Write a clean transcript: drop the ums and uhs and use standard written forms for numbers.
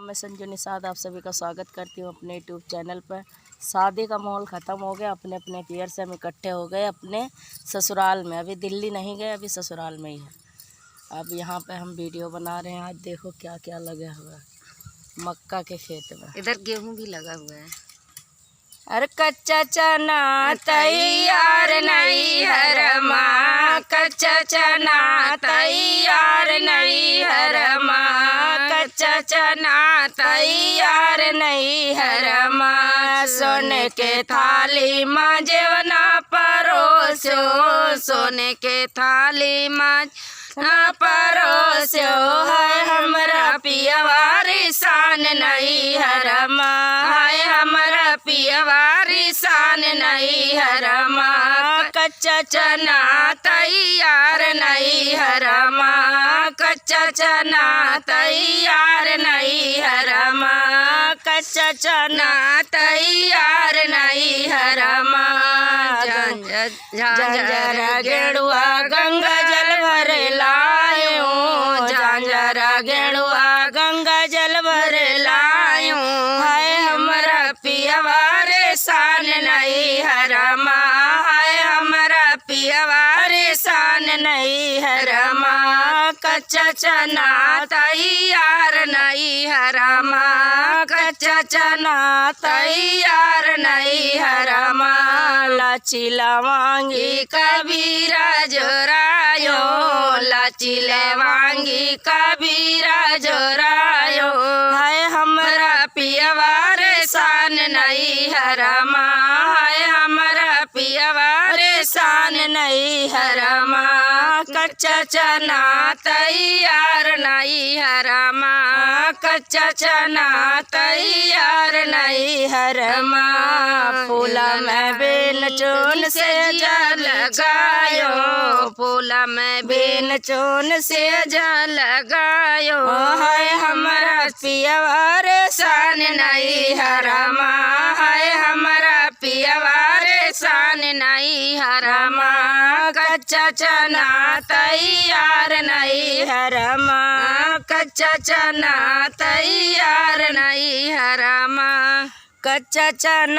मैं संजू निषाद आप सभी का स्वागत करती हूँ अपने यूट्यूब चैनल पर। शादी का माहौल ख़त्म हो गया, अपने अपने पियर से हम इकट्ठे हो गए अपने ससुराल में। अभी दिल्ली नहीं गए, अभी ससुराल में ही है। अब यहाँ पे हम वीडियो बना रहे हैं। आज देखो क्या क्या लगा हुआ है मक्का के खेत में। इधर गेहूं भी लगा हुआ है। अरे कच्चा चना तैयार नहीं हर माँ, कच्चा चना तैयार नहीं हर माँ, कच्चा चना तैयार नहीं हर माँ। सोने के थाली माँ जेवना परोसो, सोने के थाली माँ परोसो है हमरा पियवारी शान नहीं हर माँ, है हमरा पियवारी शान नहीं हर माँ। कच्चा चना तैयार नहीं हर माँ, कच्चा चना तैयार नहीं हर माँ, कच्चा चना तैयार नहीं हर माँ। झांझर गेड़ुआ गंगा जल भर लायो, झांझर गेड़ुआ गंगा जल भर लायो, है हमरा पियवारे शान नहीं हर माँ, है हमरा पियवारे शान नहीं हर माँ। कच्चा चना तैयार नहीं हर माँ, कच्चा चना तैयार नहीं हर माँ। लाची लवांगी कबीरा जोरायो, लाची लवांगी कबीरा जोरायो, है हमरा पियवारे शान नहीं हर माँ, है हमरा पियवारे शान नहीं हर माँ। कच्चा चना तैयार नहीं हर माँ, कच्चा चना तैयार नहीं हर माँ। फूला में बेन चोन से जल लगायो, फूला में बेन चोन से जल लगायो, है हमरा पियवारे शान नहीं हर माँ, है हमरा पियवारे शान नहीं हर माँ। कच्चा चना तैयार नहीं हर माँ, कच्चा चना तैयार नहीं हर माँ, कच्चा चना